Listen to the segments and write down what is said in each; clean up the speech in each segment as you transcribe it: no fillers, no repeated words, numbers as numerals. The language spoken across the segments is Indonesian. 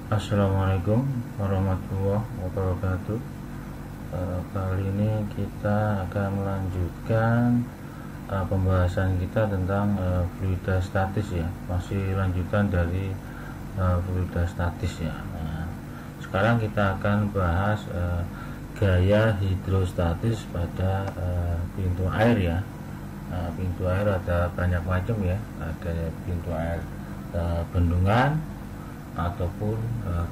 Assalamualaikum warahmatullahi wabarakatuh. Kali ini kita akan melanjutkan pembahasan kita tentang fluidostatis ya, masih lanjutan dari fluidostatis ya. Sekarang kita akan bahas gaya hidrostatis pada pintu air ya. Pintu air ada banyak macam ya, ada pintu air bendungan ataupun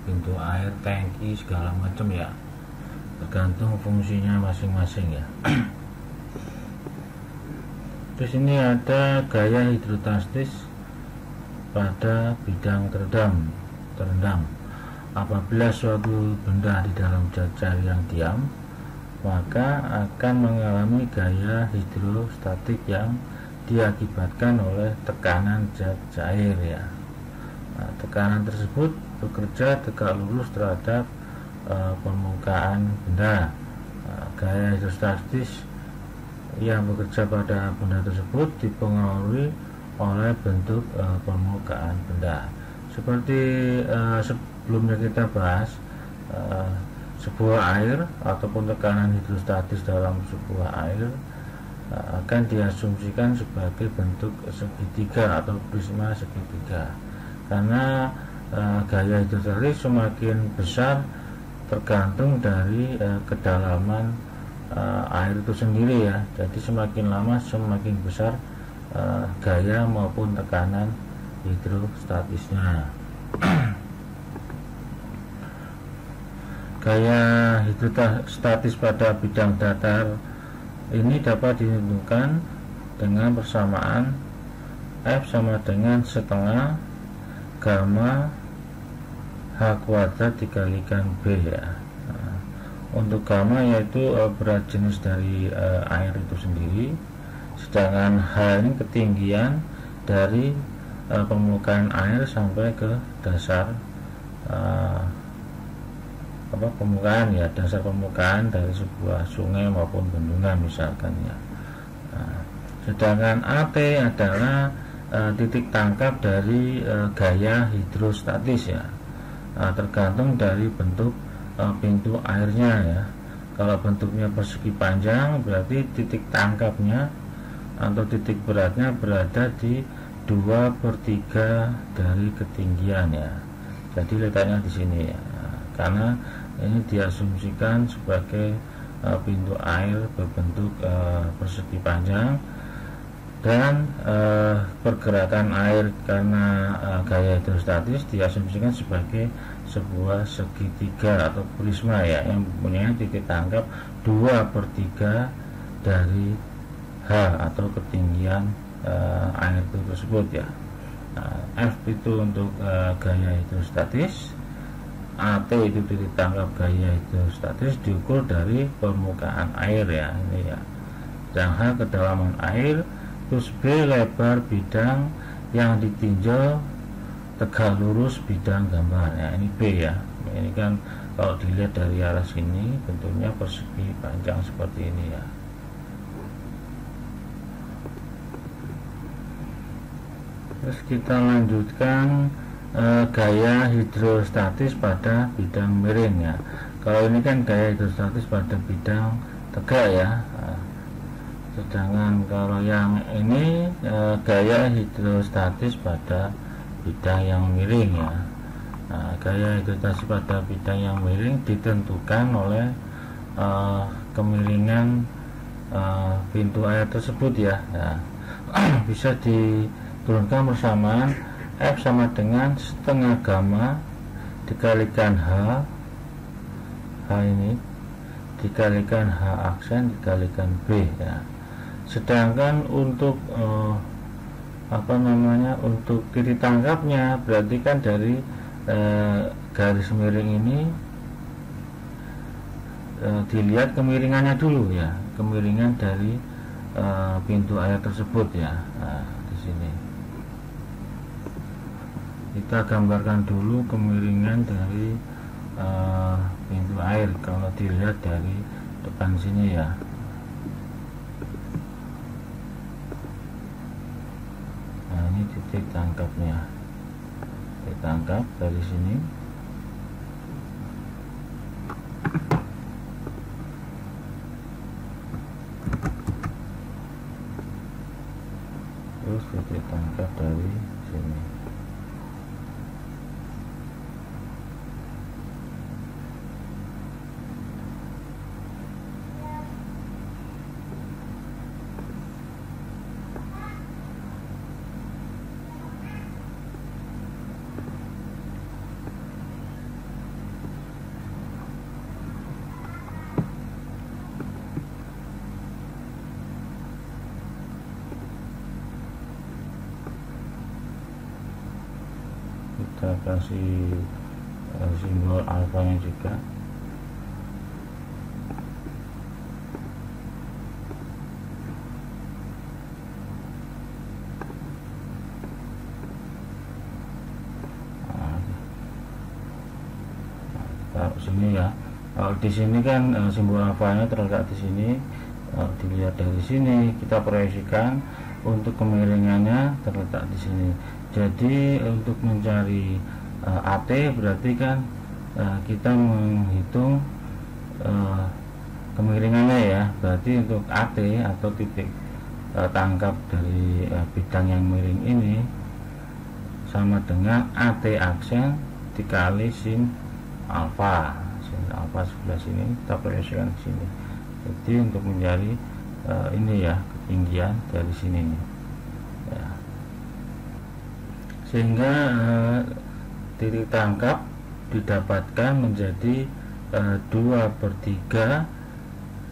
pintu air tangki segala macam ya, tergantung fungsinya masing-masing ya. Di sini ada gaya hidrostatis pada bidang terendam. Apabila suatu benda di dalam cacar yang diam, maka akan mengalami gaya hidrostatik yang diakibatkan oleh tekanan zat cair ya. Tekanan tersebut bekerja tegak lurus terhadap permukaan benda. Gaya hidrostatis yang bekerja pada benda tersebut dipengaruhi oleh bentuk permukaan benda. Seperti sebelumnya kita bahas, sebuah air ataupun tekanan hidrostatis dalam sebuah air akan diasumsikan sebagai bentuk segitiga atau prisma segitiga, karena gaya hidrostatis semakin besar tergantung dari kedalaman air itu sendiri ya. Jadi semakin lama semakin besar gaya maupun tekanan hidrostatisnya. Gaya hidrostatis pada bidang datar ini dapat ditentukan dengan persamaan F sama dengan setengah gamma H kuadrat dikalikan B ya. Untuk gamma yaitu berat jenis dari air itu sendiri, sedangkan H ini ketinggian dari permukaan air sampai ke dasar permukaan ya, dasar permukaan dari sebuah sungai maupun bendungan misalkan ya. Sedangkan AT adalah titik tangkap dari gaya hidrostatis ya, tergantung dari bentuk pintu airnya ya. Kalau bentuknya persegi panjang, berarti titik tangkapnya atau titik beratnya berada di 2/3 dari ketinggian ya. Jadi letaknya di sini ya, karena ini diasumsikan sebagai pintu air berbentuk persegi panjang, dan pergerakan air karena gaya hidrostatis diasumsikan sebagai sebuah segitiga atau prisma ya, yang mempunyai titik tangkap 2/3 dari H atau ketinggian air itu tersebut ya. F itu untuk gaya hidrostatis, AT itu titik tangkap gaya hidrostatis diukur dari permukaan air ya, ini ya. Dan H kedalaman air, terus B lebar bidang yang ditinjau tegak lurus bidang gambar ya, ini B ya. Ini kan kalau dilihat dari arah sini bentuknya persegi panjang seperti ini ya. Terus kita lanjutkan gaya hidrostatis pada bidang miring ya. Kalau ini kan gaya hidrostatis pada bidang tegak ya. Sedangkan kalau yang ini gaya hidrostatis pada bidang yang miring ya. Gaya hidrostatis pada bidang yang miring ditentukan oleh kemiringan pintu air tersebut ya. Bisa diturunkan persamaan F sama dengan setengah gamma dikalikan H ini dikalikan H aksen dikalikan B ya. Sedangkan untuk untuk titik tangkapnya, berarti kan dari garis miring ini dilihat kemiringannya dulu ya, kemiringan dari pintu air tersebut ya. Di sini kita gambarkan dulu kemiringan dari pintu air kalau dilihat dari depan sini ya. Nah, ini titik tangkapnya, ditangkap dari sini titik tangkap dari sini. Kita kasih simbol alfanya juga. Taruh sini ya. Kalau di sini kan simbol alfanya terletak di sini. Dilihat dari sini, kita proyeksikan untuk kemiringannya terletak di sini. Jadi untuk mencari AT berarti kan kita menghitung kemiringannya ya. Berarti untuk AT atau titik tangkap dari bidang yang miring ini sama dengan AT aksen dikali sin alfa. Sin alfa sebelah sini kita proyeksikan ke sini. Jadi untuk mencari ini ya, ketinggian dari sini nih ya. Sehingga titik tangkap didapatkan menjadi 2/3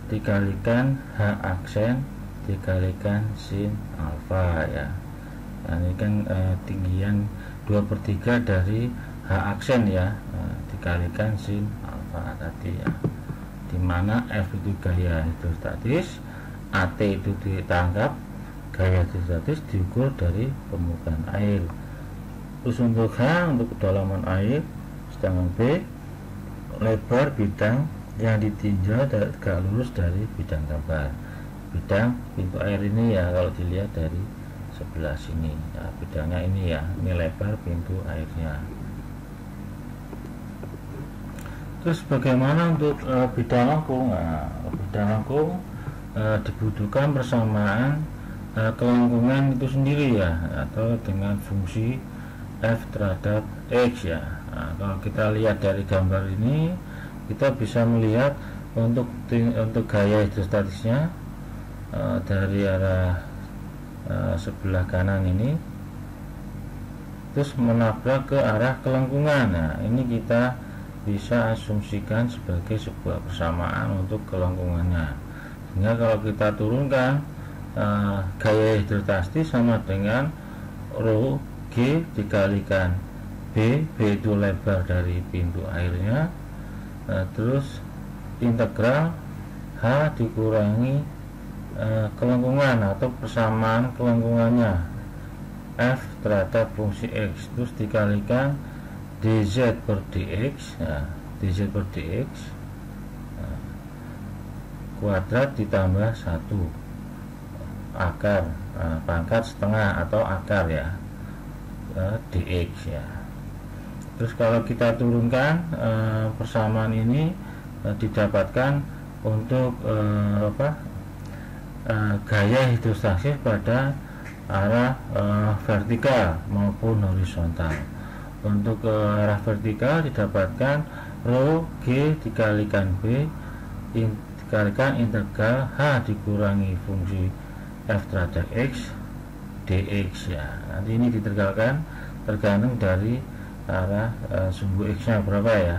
dikalikan H aksen dikalikan sin alfa ya. Nah, ini kan tinggian 2/3 dari H aksen ya, dikalikan sin alfa tadi ya, dimana F itu gaya hidrostatis, AT itu ditangkap, gaya hidrostatis diukur dari permukaan air. Terus untuk H untuk kedalaman air, sedangkan B lebar bidang yang ditinjau tegak lurus dari bidang gambar. Bidang pintu air ini ya, kalau dilihat dari sebelah sini ya, bidangnya ini ya, ini lebar pintu airnya. Terus bagaimana untuk bidang lengkung? Nah, bidang lengkung dibutuhkan persamaan kelengkungan itu sendiri ya, atau dengan fungsi F terhadap X ya. Nah, kalau kita lihat dari gambar ini, kita bisa melihat untuk gaya hidrostatisnya dari arah sebelah kanan ini, terus menabrak ke arah kelengkungan. Nah, ini kita bisa asumsikan sebagai sebuah persamaan untuk kelengkungannya. Sehingga kalau kita turunkan gaya hidrostatis sama dengan rho G dikalikan B itu lebar dari pintu airnya, terus integral H dikurangi kelengkungan atau persamaan kelengkungannya F terhadap fungsi X, terus dikalikan dz per dx. Nah, dz per dx kuadrat ditambah 1 akar pangkat setengah atau akar ya dx ya. Terus kalau kita turunkan persamaan ini didapatkan untuk gaya hidrostatis pada arah vertikal maupun horizontal. Untuk arah vertikal didapatkan rho G dikalikan B dikalikan integral H dikurangi fungsi F terhadap X dx ya. Nanti ini ditegalkan tergantung dari arah sumbu X nya berapa ya.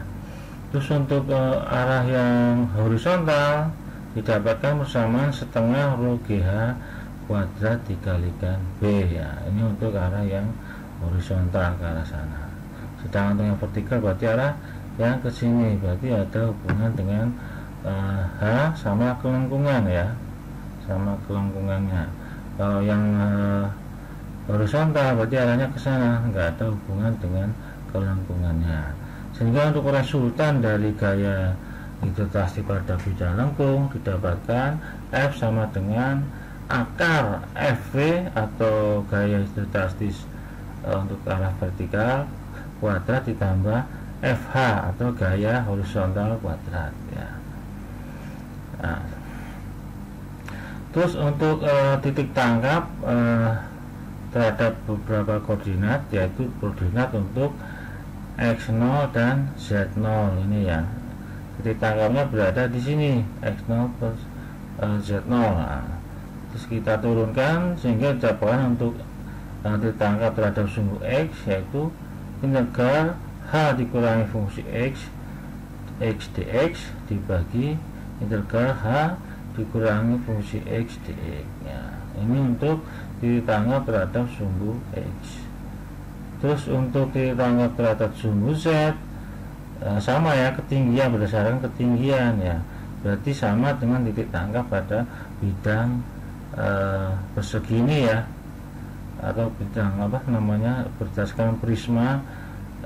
Terus untuk arah yang horizontal didapatkan persamaan setengah rho GH kuadrat dikalikan B ya. Ini untuk arah yang horizontal ke arah sana. Sedangkan untuk yang vertikal berarti arah yang ke sini, berarti ada hubungan dengan H sama kelengkungan ya, sama kelengkungannya. Kalau yang horizontal berarti arahnya ke sana, nggak ada hubungan dengan kelengkungannya. Sehingga untuk resultan dari gaya hidrostatis pada bidang lengkung didapatkan F sama dengan akar FV atau gaya hidrostatis untuk arah vertikal kuadrat ditambah FH atau gaya horizontal kuadrat ya. Nah, terus untuk titik tangkap terhadap beberapa koordinat, yaitu koordinat untuk X0 dan Z0 ini ya. Titik tangkapnya berada di sini, X0 plus Z0. Nah, terus kita turunkan sehingga didapatkan untuk titik tangkap terhadap sumbu X, yaitu integral H dikurangi fungsi X dx dibagi integral H dikurangi fungsi X dx ya. Ini untuk titik tangkap terhadap sumbu X. Terus untuk titik tangkap terhadap sumbu Z sama ya, ketinggian berdasarkan ketinggian ya, berarti sama dengan titik tangkap pada bidang persegi ini ya, atau bidang apa namanya, berdasarkan prisma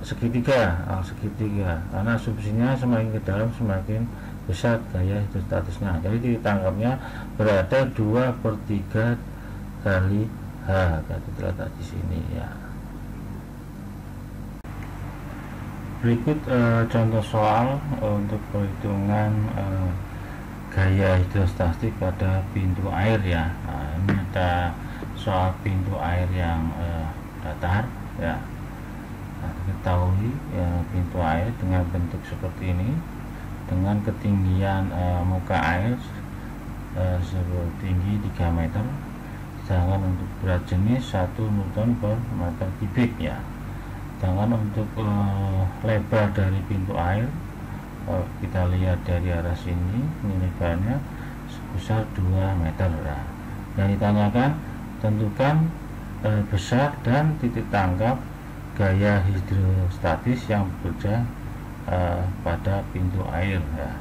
segitiga, segitiga, karena asumsinya semakin ke dalam semakin besar gaya hidrostatisnya. Jadi titik tangkapnya berada 2/3 kali H, kita terletak di sini ya. Berikut contoh soal untuk perhitungan gaya hidrostatik pada pintu air ya. Nah, ini ada soal pintu air yang datar ya. Nah, ketahui ya, pintu air dengan bentuk seperti ini dengan ketinggian muka air setinggi 3 meter, sedangkan untuk berat jenis 1 Newton per meter kubik ya. Sedangkan untuk lebar dari pintu air, kita lihat dari arah sini, ini lebarnya sebesar 2 meter ya. Yang ditanyakan, tentukan besar dan titik tangkap gaya hidrostatis yang bekerja pada pintu air ya.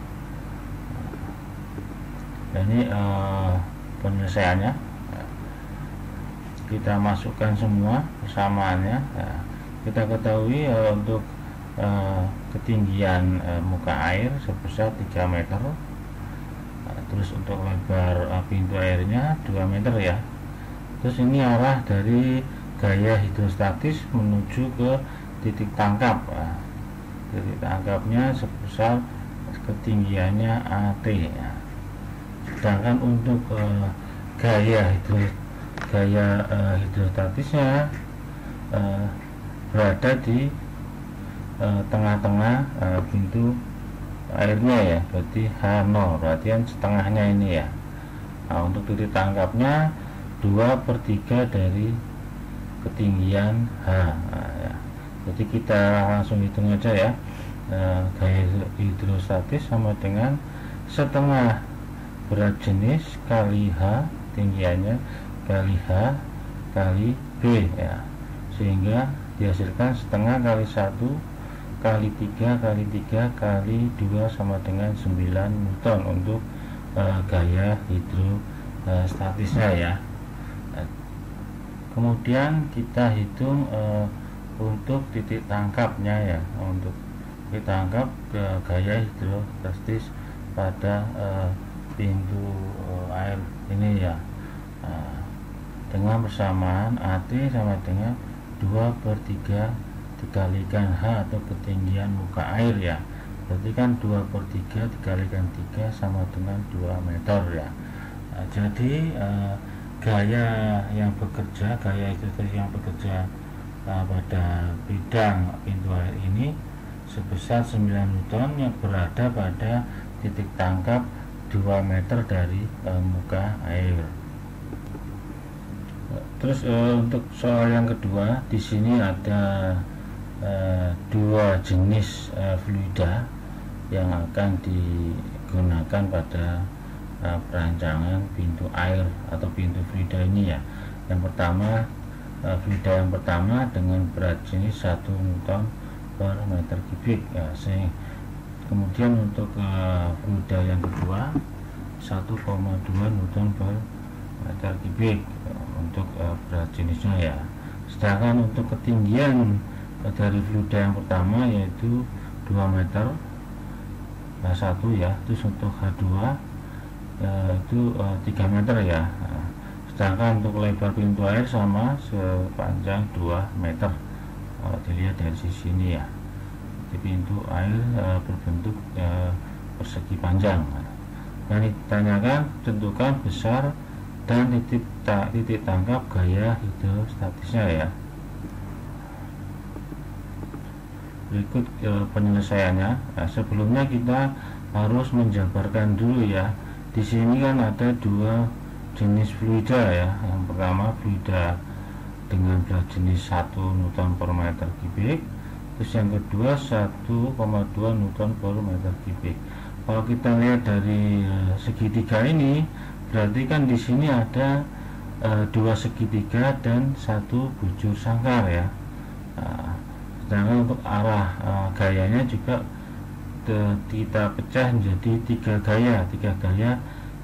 Ini penyelesaiannya, kita masukkan semua persamaannya ya. Kita ketahui untuk ketinggian muka air sebesar 3 meter, terus untuk lebar pintu airnya 2 meter ya. Terus ini arah dari gaya hidrostatis menuju ke titik tangkap. Titik tangkapnya sebesar ketinggiannya AT ya. Sedangkan untuk gaya hidrostatisnya berada di tengah-tengah pintu airnya ya, berarti H0, berarti kan setengahnya ini ya. Nah, untuk titik tangkapnya 2/3 dari ketinggian H. Nah, ya. Jadi kita langsung hitung aja ya. Gaya hidrostatis sama dengan setengah berat jenis kali H tinggiannya kali H kali B ya, sehingga dihasilkan setengah kali 1 kali 3 kali 3 kali 2 sama dengan 9 Newton untuk gaya hidrostatisnya ya. Kemudian kita hitung untuk titik tangkapnya ya, untuk titik tangkap gaya hidrostatis pada pintu air ini ya. Dengan persamaan AT sama dengan 2/3 dikalikan H atau ketinggian muka air ya, berarti kan 2/3 dikalikan 3 sama dengan 2 meter ya. Nah, jadi gaya yang bekerja, gaya hidrostatis yang bekerja pada bidang pintu air ini sebesar 9 Newton yang berada pada titik tangkap 2 meter dari muka air. Terus untuk soal yang kedua, di sini ada 2 jenis fluida yang akan digunakan pada perancangan pintu air atau pintu fluida ini ya. Yang pertama, fluida yang pertama dengan berat jenis 1 Newton per meter kubik ya. Kemudian untuk fluida yang kedua 1,2 Newton per meter kubik untuk berat jenisnya ya. Sedangkan untuk ketinggian dari fluida yang pertama yaitu 2 meter H1 ya, terus untuk H2 itu 3 meter ya. Sedangkan untuk lebar pintu air sama sepanjang 2 meter. Dilihat dari sisi ini ya, di pintu air berbentuk persegi panjang. Yang ditanyakan, tentukan besar dan titik tangkap gaya hidrostatisnya ya. Berikut penyelesaiannya. Nah, sebelumnya kita harus menjabarkan dulu ya. Di sini kan ada dua jenis fluida ya. Yang pertama fluida dengan berat jenis 1 Newton per meter kubik, terus yang kedua 1,2 Newton per meter kubik. Kalau kita lihat dari segitiga ini, berarti kan di sini ada dua segitiga dan satu bujur sangkar ya. Sedangkan untuk arah gayanya juga kita pecah menjadi tiga gaya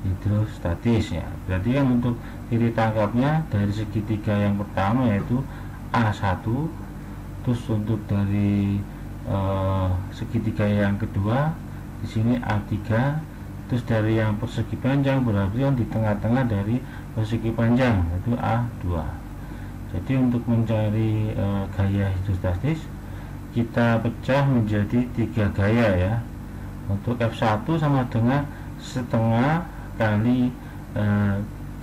hidrostatis ya. Berarti kan untuk titik tangkapnya dari segitiga yang pertama yaitu A1, terus untuk dari segitiga yang kedua di sini A3, terus dari yang persegi panjang berarti yang di tengah-tengah dari persegi panjang yaitu A2. Jadi untuk mencari gaya hidrostatis kita pecah menjadi tiga gaya ya. Untuk F1 sama dengan setengah kali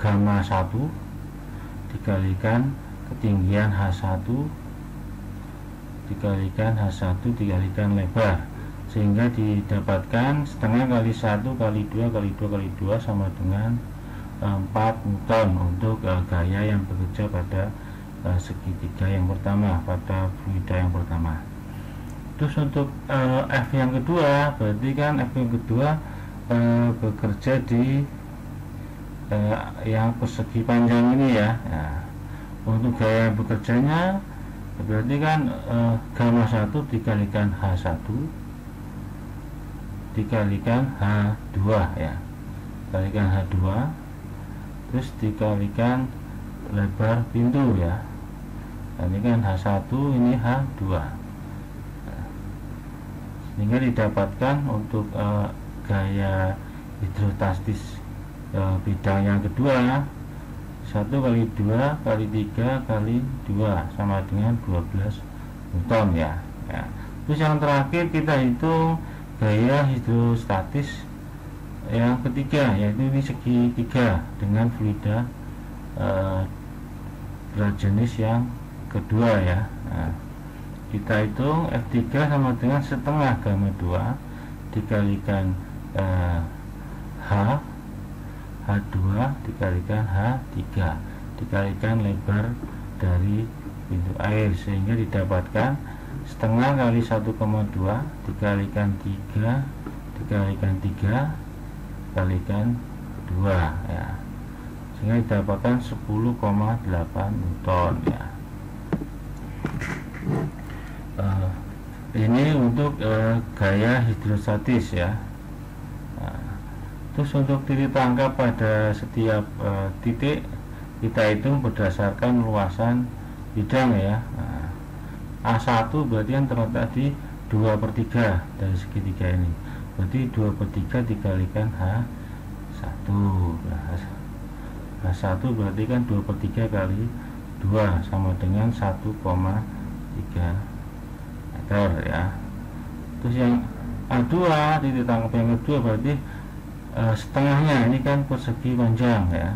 gamma 1 dikalikan ketinggian H1 dikalikan H1 dikalikan lebar, sehingga didapatkan setengah kali 1 kali 2 kali 2 kali 2 sama dengan 4 Newton untuk gaya yang bekerja pada segitiga yang pertama, pada fluida yang pertama. Terus untuk F yang kedua, berarti kan F yang kedua bekerja di yang persegi panjang ini ya. Nah, untuk gaya bekerjanya berarti kan gamma 1 dikalikan H1 dikalikan H2 ya, dikalikan H2 terus dikalikan lebar pintu ya. Ini kan H1, ini H2, sehingga didapatkan untuk gaya hidrostatis bidang yang kedua 1 kali 2 kali 3 kali 2 sama dengan 12 Newton ya. Terus yang terakhir kita hitung gaya hidrostatis yang ketiga, yaitu ini segitiga dengan fluida berat jenis yang kedua ya. Nah, kita hitung F3 sama dengan setengah gamma 2 dikalikan H2 dikalikan H3 dikalikan lebar dari pintu air, sehingga didapatkan setengah kali 1,2 dikalikan 3 dikalikan 3 dikalikan 2 ya, sehingga didapatkan 10,8 Newton ya. Ini untuk gaya hidrostatis ya. Terus untuk titik tangkap pada setiap titik kita hitung berdasarkan luasan bidang ya. A1 berarti yang terletak di 2/3 dari segitiga ini, berarti 2/3 dikalikan H1. H1 berarti kan 2/3 kali 2 sama dengan 1,3 meter ya. Terus yang A2 titik tangkap yang kedua berarti setengahnya, ini kan persegi panjang ya,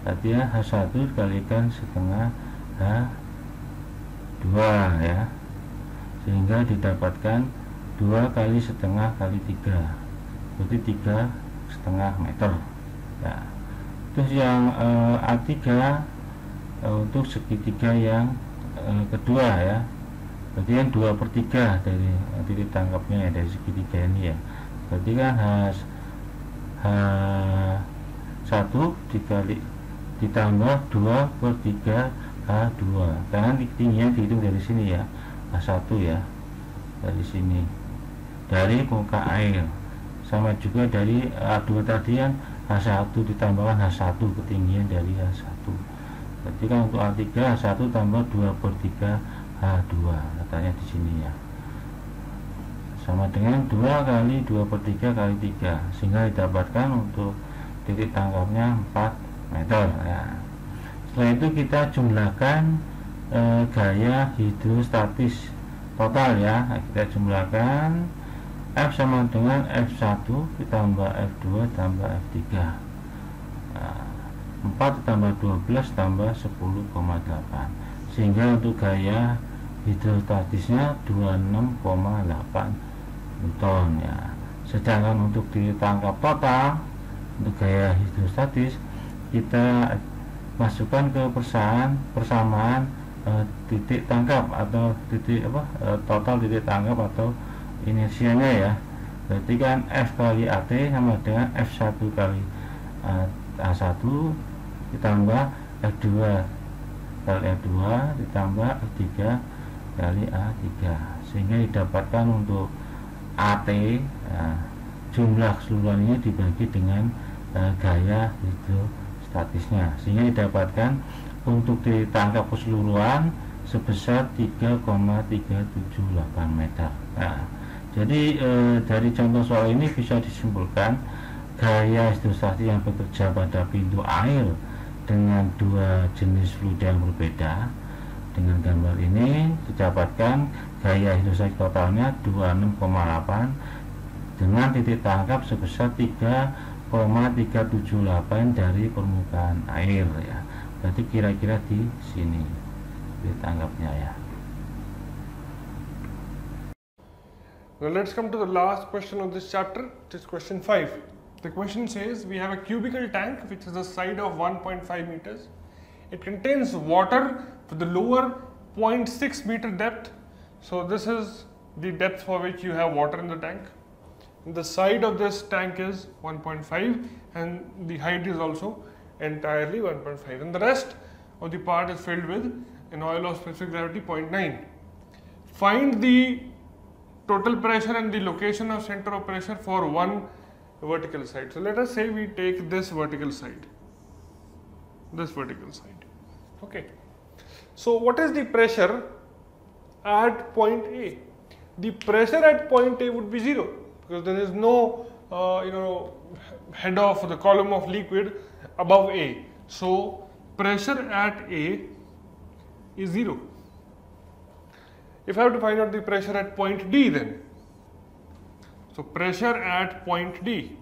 berarti ya H1 dikalikan setengah H2 ya, sehingga didapatkan 2 kali setengah kali 3 berarti 3,5 meter ya. Terus yang A3 untuk segitiga yang kedua ya, berarti yang 2/3 dari titik tangkapnya ya, dari segitiga ini ya, berarti kan H1 ditambah 2/3 H2, karena tingginya dihitung dari sini ya, H1 ya, dari sini dari muka air, sama juga dari A2 tadi yang H1 ditambahkan H1 ketinggian dari H1, berarti kan untuk A3 H1 tambah 2/3 H2 katanya di sini ya, sama dengan 2 kali 2/3 kali 3, sehingga didapatkan untuk titik tangkapnya 4 meter ya. Setelah itu kita jumlahkan gaya hidrostatis total ya. Nah, kita jumlahkan F sama dengan F1 ditambah F2 tambah F3. Nah, 4 ditambah 12 tambah 10,8, sehingga untuk gaya hidrostatisnya 26,8 Newton ya. Sedangkan untuk ditangkap total untuk gaya hidrostatis kita masukkan ke persamaan titik tangkap atau titik total titik tangkap atau inersianya ya. Berarti kan F kali AT sama dengan F1 kali A1 ditambah F2 kali F2 ditambah F3 kali A3, sehingga didapatkan untuk AT jumlah keseluruhannya dibagi dengan gaya hidrostatisnya, sehingga didapatkan untuk ditangkap keseluruhan sebesar 3,378 meter. Nah, jadi dari contoh soal ini bisa disimpulkan gaya hidrostatis yang bekerja pada pintu air dengan dua jenis fluida yang berbeda. Dengan gambar ini didapatkan gaya hidrostatis totalnya 26,8 dengan titik tangkap sebesar 3,378 dari permukaan air ya. Berarti kira-kira di sini ditangkapnya ya. Now let's come to the last question of this chapter, which is question 5. The question says we have a cubical tank which has a side of 1.5 meters. It contains water to the lower 0.6 meter depth. So this is the depth for which you have water in the tank. And the side of this tank is 1.5 and the height is also entirely 1.5, and the rest of the part is filled with an oil of specific gravity 0.9. Find the total pressure and the location of center of pressure for one vertical side. So let us say we take this vertical side. Okay. So what is the pressure at point A? The pressure at point A would be 0 because there is no head of the column of liquid above A. So pressure at A is 0. If I have to find out the pressure at point D then, so pressure at point D,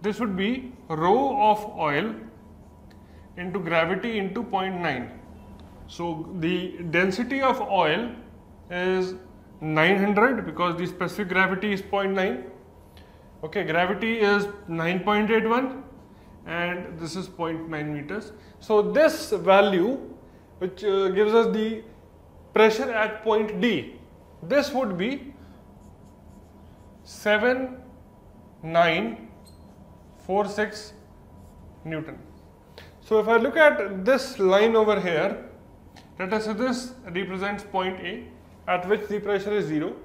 this would be rho of oil into gravity into 0.9. So the density of oil is 900 because the specific gravity is 0.9. Okay, gravity is 9.81 and this is 0.9 meters. So this value which gives us the pressure at point D, this would be 7946 Newton. So if I look at this line over here, let us say this represents point A at which the pressure is 0.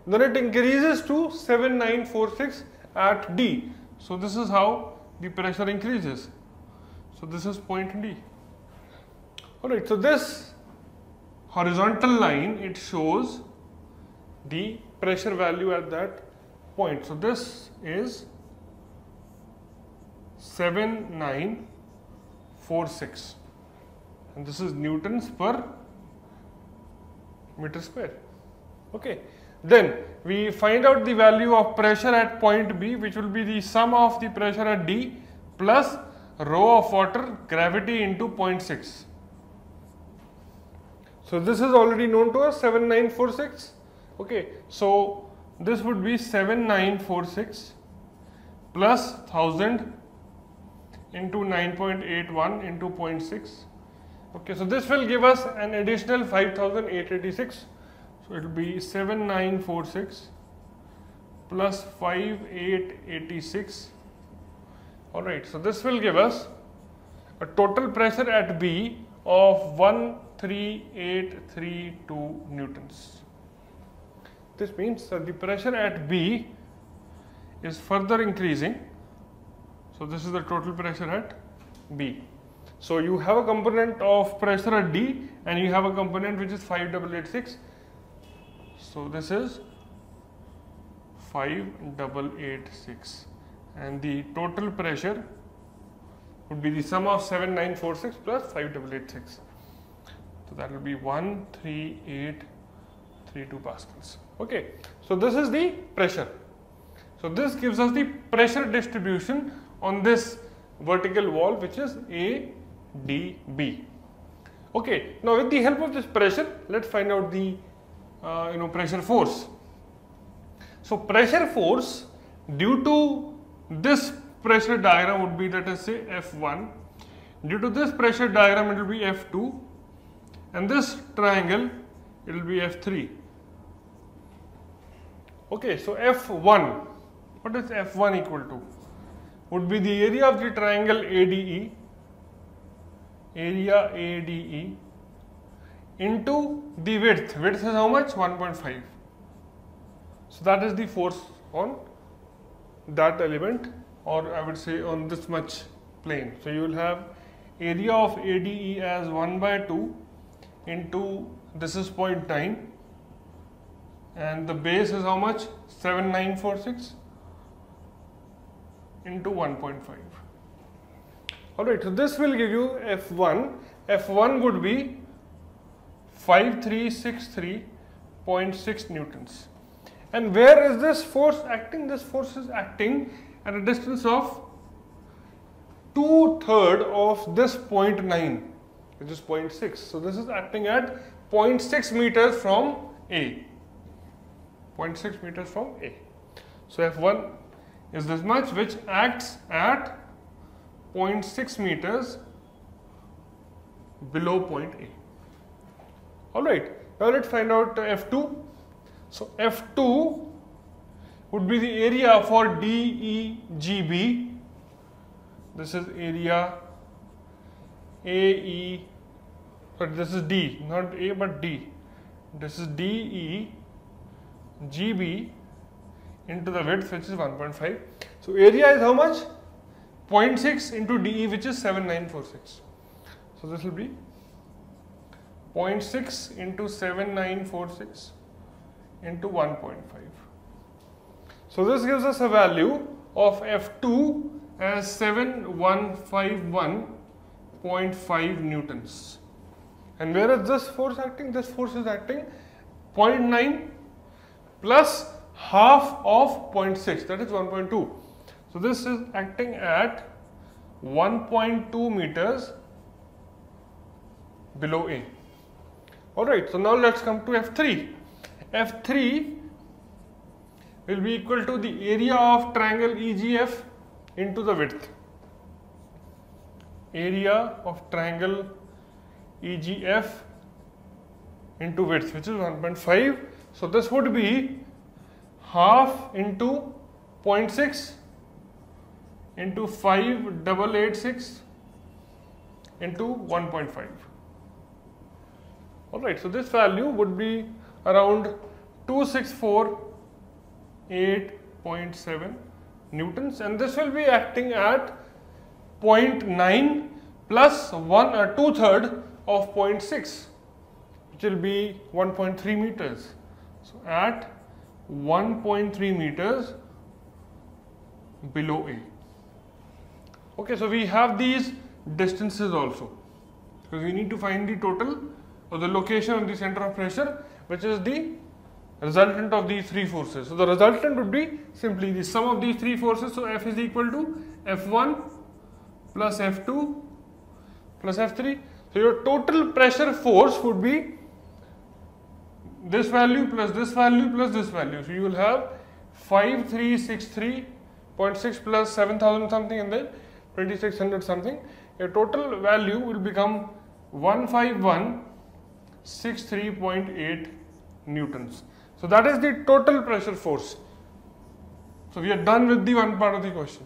Then it increases to 7946 at D. So this is how the pressure increases. So this is point D. Alright, so this horizontal line, it shows the pressure value at that point. So this is 7946 and this is newtons per meter square. Okay, then we find out the value of pressure at point B, which will be the sum of the pressure at D plus rho of water gravity into 0.6. So this is already known to us, 7946. Okay, so this would be 7946 plus 1000 into 9.81 into 0.6. Okay, so this will give us an additional 5886. So it will be 7946 plus 5886. Alright, so this will give us a total pressure at B of 13832 newtons. This means that the pressure at B is further increasing. So this is the total pressure at B. So you have a component of pressure at D and you have a component which is 5886. So this is 5886 and the total pressure would be the sum of 7946 plus 5886. So that will be 13832 pascals. Okay, so this is the pressure. So this gives us the pressure distribution on this vertical wall which is ADB. Okay, now with the help of this pressure, let's find out the pressure force. So pressure force due to this pressure diagram would be, let us say, F1. Due to this pressure diagram it will be F2, and this triangle it will be F3. Okay, so F1, what is F1 equal to? Would be the area of the triangle ADE, into the width. Width is how much? 1.5. So that is the force on that element, or I would say on this much plane. So you will have area of ADE as 1/2 into, this is 0.9, and the base is how much? 7946 into 1.5. Alright, so this will give you F1. F1 would be 5363.6 newtons. And where is this force acting? This force is acting at a distance of 2/3 of this 0.9, which is 0.6. So this is acting at 0.6 meters from A. 0.6 meters from A. So F1 is this much, which acts at 0.6 meters below point A. Alright, now let's find out F2. So F2 would be the area for DEGB. This is area AE, but this is D, not A but D. This is DEGB into the width, which is 1.5. So area is how much? 0.6 into DE, which is 7946. So this will be 0.6 into 7946 into 1.5. So this gives us a value of F2 as 7151.5 newtons. And where is this force acting? This force is acting 0.9 plus half of 0.6, that is 1.2. So this is acting at 1.2 meters below A. Alright, so now let's come to F3. F3 will be equal to the area of triangle EGF into the width. Area of triangle EGF into width, which is 1.5. So this would be half into 0.6 into 5886 into 1.5. Alright, so this value would be around 2648.7 newtons, and this will be acting at 0.9 plus 2/3 of 0.6, which will be 1.3 meters. So at 1.3 meters below A. Okay, so we have these distances also, because we need to find the total or the location of the center of pressure, which is the resultant of these three forces. So the resultant would be simply the sum of these three forces. So F is equal to F1 plus F2 plus F3. So your total pressure force would be this value plus this value plus this value. So you will have 5363.6 plus 7000 something and then 2600 something. Your total value will become 15163.8 newtons. So that is the total pressure force. So we are done with the one part of the question.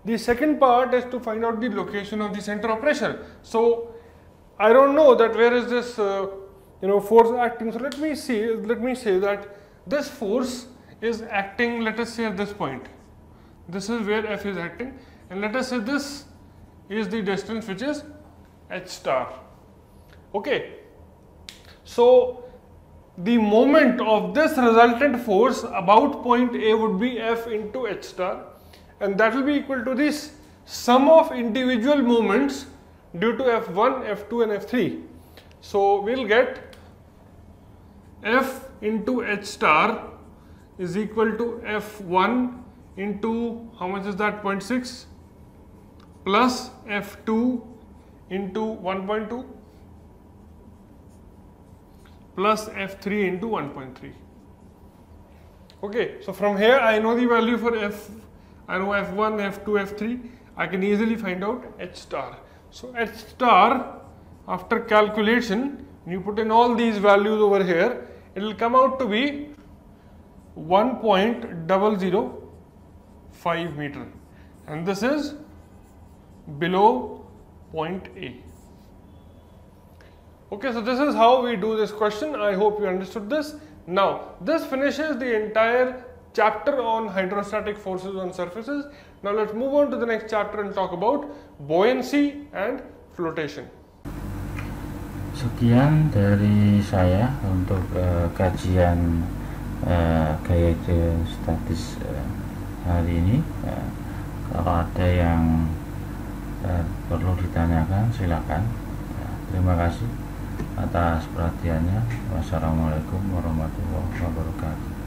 The second part is to find out the location of the center of pressure. So I don't know that where is this force acting. So let me say that this force is acting, let us say, at this point. This is where F is acting, and let us say this is the distance, which is h star. Okay, so the moment of this resultant force about point A would be F into h star, and that will be equal to this sum of individual moments due to F1, F2 and F3. So we'll get F into h star is equal to F1 into, how much is that, 0.6 plus F2 into 1.2 plus F3 into 1.3. Okay, so from here I know the value for I know F1, F2, F3. I can easily find out H star. So H star, after calculation, when you put in all these values over here, it will come out to be 1.005 meter, and this is below point A. Okay, so this is how we do this question. I hope you understood this. Now, this finishes the entire chapter on hydrostatic forces on surfaces. Now, let's move on to the next chapter and talk about buoyancy and flotation. Sekian dari saya untuk kajian gaya hidrostatis hari ini. Kalau ada yang perlu ditanyakan, silakan. Terima kasih atas perhatiannya. Wassalamualaikum warahmatullahi wabarakatuh.